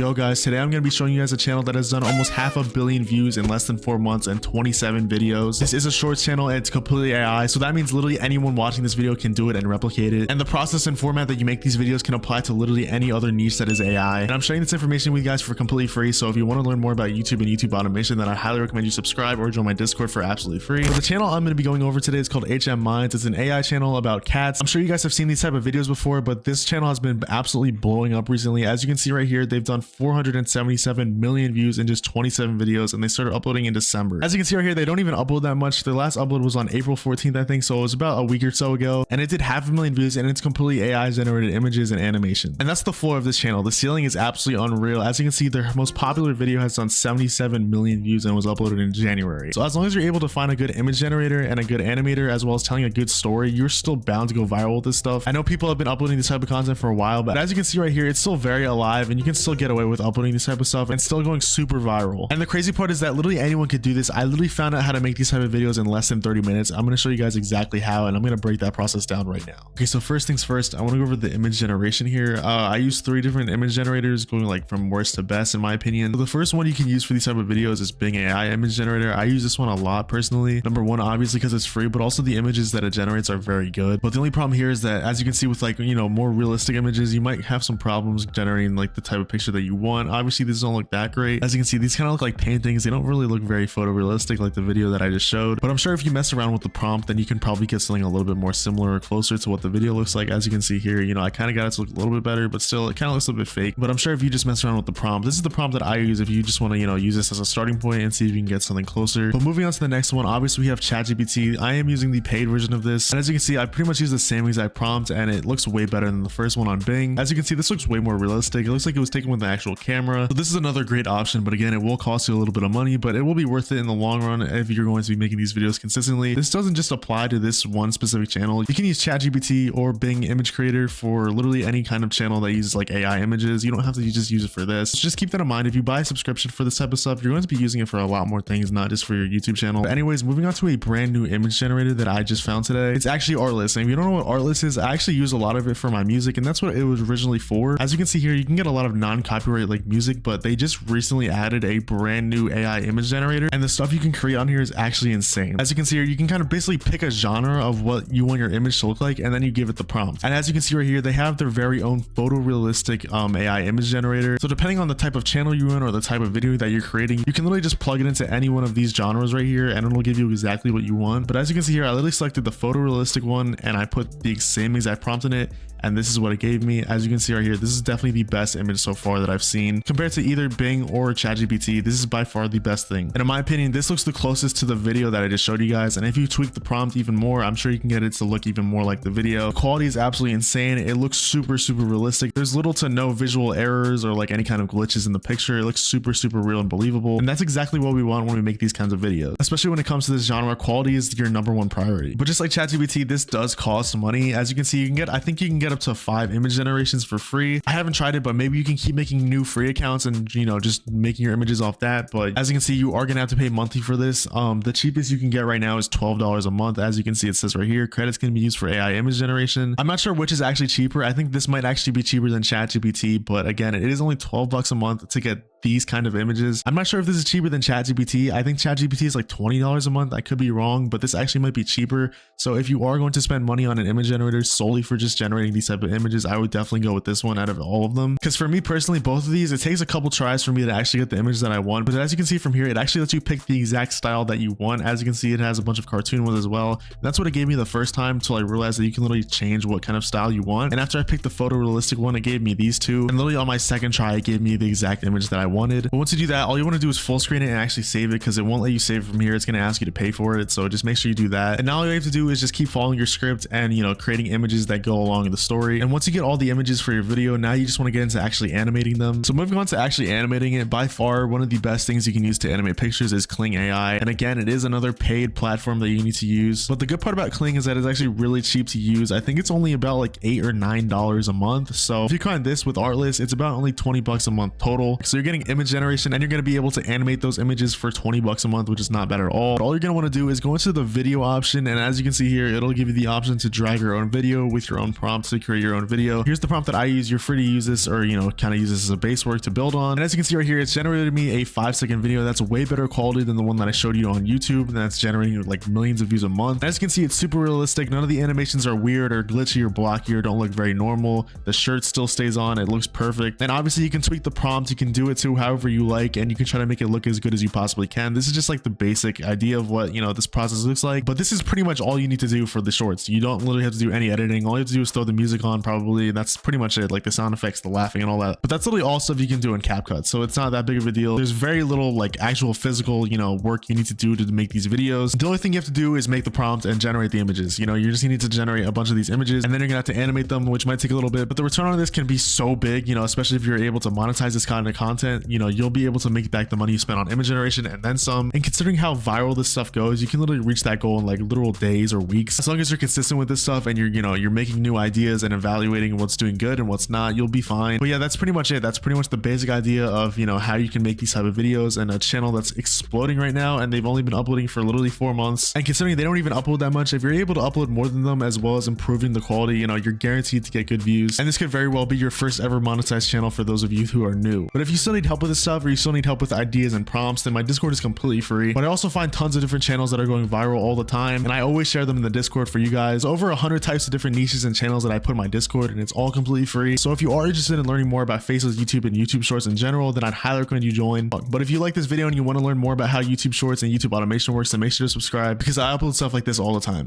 Yo guys, today I'm going to be showing you guys a channel that has done almost 500 million views in less than 4 months and 27 videos. This is a shorts channel and it's completely AI, so that means literally anyone watching this video can do it and replicate it. And the process and format that you make these videos can apply to literally any other niche that is AI. And I'm sharing this information with you guys for completely free, so if you want to learn more about YouTube and YouTube automation, then I highly recommend you subscribe or join my Discord for absolutely free. So the channel I'm going to be going over today is called HM Minds. It's an AI channel about cats. I'm sure you guys have seen these type of videos before, but this channel has been absolutely blowing up recently. As you can see right here, they've done 477 million views in just 27 videos, and they started uploading in December. As you can see right here, they don't even upload that much. Their last upload was on April 14th, I think, so it was about a week or so ago, and it did 500,000 views, and it's completely AI generated images and animation. And that's the floor of this channel. The ceiling is absolutely unreal. As you can see, their most popular video has done 77 million views and was uploaded in January. So as long as you're able to find a good image generator and a good animator, as well as telling a good story, you're still bound to go viral with this stuff. I know people have been uploading this type of content for a while, but as you can see right here, it's still very alive, and you can still get away with uploading this type of stuff and still going super viral. And the crazy part is that literally anyone could do this. I literally found out how to make these type of videos in less than 30 minutes. I'm going to show you guys exactly how, and I'm going to break that process down right now. Okay, so first things first, I want to go over the image generation here. I use 3 different image generators going like from worst to best in my opinion. So the first one you can use for these type of videos is Bing AI image generator. I use this one a lot personally. Number one, obviously because it's free, but also the images that it generates are very good. But the only problem here is that, as you can see with like, you know, more realistic images, you might have some problems generating like the type of picture that you want. Obviously these don't look that great. As you can see, these kind of look like paintings. They don't really look very photorealistic like the video that I just showed, but I'm sure if you mess around with the prompt, then you can probably get something a little bit more similar or closer to what the video looks like. As you can see here, you know, I kind of got it to look a little bit better, but still it kind of looks a bit fake. But I'm sure if you just mess around with the prompt, this is the prompt that I use if you just want to, you know, use this as a starting point and see if you can get something closer. But moving on to the next one, obviously we have ChatGPT. I am using the paid version of this, and as you can see, I pretty much use the same exact prompt, and it looks way better than the first one on Bing. As you can see, this looks way more realistic. It looks like it was taken with the actual camera. So this is another great option, but again, it will cost you a little bit of money, but it will be worth it in the long run if you're going to be making these videos consistently. This doesn't just apply to this one specific channel. You can use ChatGPT or Bing Image Creator for literally any kind of channel that uses like AI images. You don't have to just use it for this. So just keep that in mind. If you buy a subscription for this type of stuff, you're going to be using it for a lot more things, not just for your YouTube channel. But anyways, moving on to a brand new image generator that I just found today. It's actually Artlist, and if you don't know what Artlist is, I actually use a lot of it for my music, and that's what it was originally for. As you can see here, you can get a lot of non-copyright like music, but they just recently added a brand new AI image generator, and the stuff you can create on here is actually insane. As you can see here, you can kind of basically pick a genre of what you want your image to look like, and then you give it the prompt. And as you can see right here, they have their very own photorealistic AI image generator. So depending on the type of channel you're in or the type of video that you're creating, you can literally just plug it into any one of these genres right here, and it'll give you exactly what you want. But as you can see here, I literally selected the photorealistic one, and I put the same exact prompt in it, and this is what it gave me. As you can see right here, this is definitely the best image so far that I've seen compared to either Bing or ChatGPT. This is by far the best thing, and in my opinion, this looks the closest to the video that I just showed you guys. And if you tweak the prompt even more, I'm sure you can get it to look even more like the video. The quality is absolutely insane. It looks super realistic. There's little to no visual errors or like any kind of glitches in the picture. It looks super real and believable, and that's exactly what we want when we make these kinds of videos. Especially when it comes to this genre, quality is your #1 priority. But just like ChatGPT, this does cost money. As you can see, you can get, I think you can get up to 5 image generations for free. I haven't tried it, but maybe you can keep making new free accounts and, you know, just making your images off that. But as you can see, you are gonna have to pay monthly for this. The cheapest you can get right now is $12 a month. As you can see, it says right here, credits can be used for AI image generation. I'm not sure which is actually cheaper. I think this might actually be cheaper than ChatGPT, but again, it is only $12 a month to get these kind of images. I'm not sure if this is cheaper than ChatGPT. I think ChatGPT is like $20 a month. I could be wrong, but this actually might be cheaper. So if you are going to spend money on an image generator solely for just generating these type of images, I would definitely go with this one out of all of them. Because for me personally, both of these, it takes a couple tries for me to actually get the image that I want. But as you can see from here, it actually lets you pick the exact style that you want. As you can see, it has a bunch of cartoon ones as well. And that's what it gave me the first time, until I realized that you can literally change what kind of style you want. And after I picked the photorealistic one, it gave me these two. And literally on my second try, it gave me the exact image that I wanted. But once you do that, all you want to do is full screen it and actually save it, because it won't let you save it from here. It's going to ask you to pay for it, so just make sure you do that. And now all you have to do is just keep following your script and, you know, creating images that go along in the story. And once you get all the images for your video, now you just want to get into actually animating them. So moving on to actually animating it, by far one of the best things you can use to animate pictures is Kling AI. And again, it is another paid platform that you need to use, but the good part about Kling is that it's actually really cheap to use. I think it's only about like $8 or $9 a month. So if you combine this with Artlist, it's about only $20 a month total. So you're getting doing image generation, and you're going to be able to animate those images for 20 bucks a month, which is not bad at all. But all you're going to want to do is go into the video option, and as you can see here, it'll give you the option to drag your own video with your own prompt to create your own video. Here's the prompt that I use. You're free to use this, or kind of use this as a base work to build on. And as you can see right here, it's generated me a 5-second video that's way better quality than the one that I showed you on YouTube, and that's generating like millions of views a month. And as you can see, it's super realistic. None of the animations are weird or glitchy or blocky or don't look very normal. The shirt still stays on. It looks perfect. And obviously you can tweak the prompt. You can do it to however you like, and you can try to make it look as good as you possibly can. This is just like the basic idea of what this process looks like, but this is pretty much all you need to do for the shorts. You don't literally have to do any editing. All you have to do is throw the music on, probably, and that's pretty much it, like the sound effects, the laughing and all that. But that's literally all stuff you can do in CapCut, so it's not that big of a deal. There's very little like actual physical work you need to do to make these videos. The only thing you have to do is make the prompt and generate the images. You just need to generate a bunch of these images, and then you're gonna have to animate them, which might take a little bit, but the return on this can be so big, especially if you're able to monetize this kind of content. You'll be able to make back the money you spent on image generation and then some. And considering how viral this stuff goes, you can literally reach that goal in like literal days or weeks. As long as you're consistent with this stuff and you're making new ideas and evaluating what's doing good and what's not, you'll be fine. But yeah, that's pretty much it. That's pretty much the basic idea of how you can make these type of videos, and a channel that's exploding right now, and they've only been uploading for literally 4 months. And considering they don't even upload that much, if you're able to upload more than them as well as improving the quality, you're guaranteed to get good views. And this could very well be your first ever monetized channel for those of you who are new. But if you still need help with this stuff, or you still need help with ideas and prompts, then my Discord is completely free. But I also find tons of different channels that are going viral all the time, and I always share them in the Discord for you guys. Over 100 types of different niches and channels that I put in my Discord, and it's all completely free. So if you are interested in learning more about Faceless YouTube and YouTube Shorts in general, then I'd highly recommend you join. But if you like this video and you want to learn more about how YouTube Shorts and YouTube automation works, then make sure to subscribe, because I upload stuff like this all the time.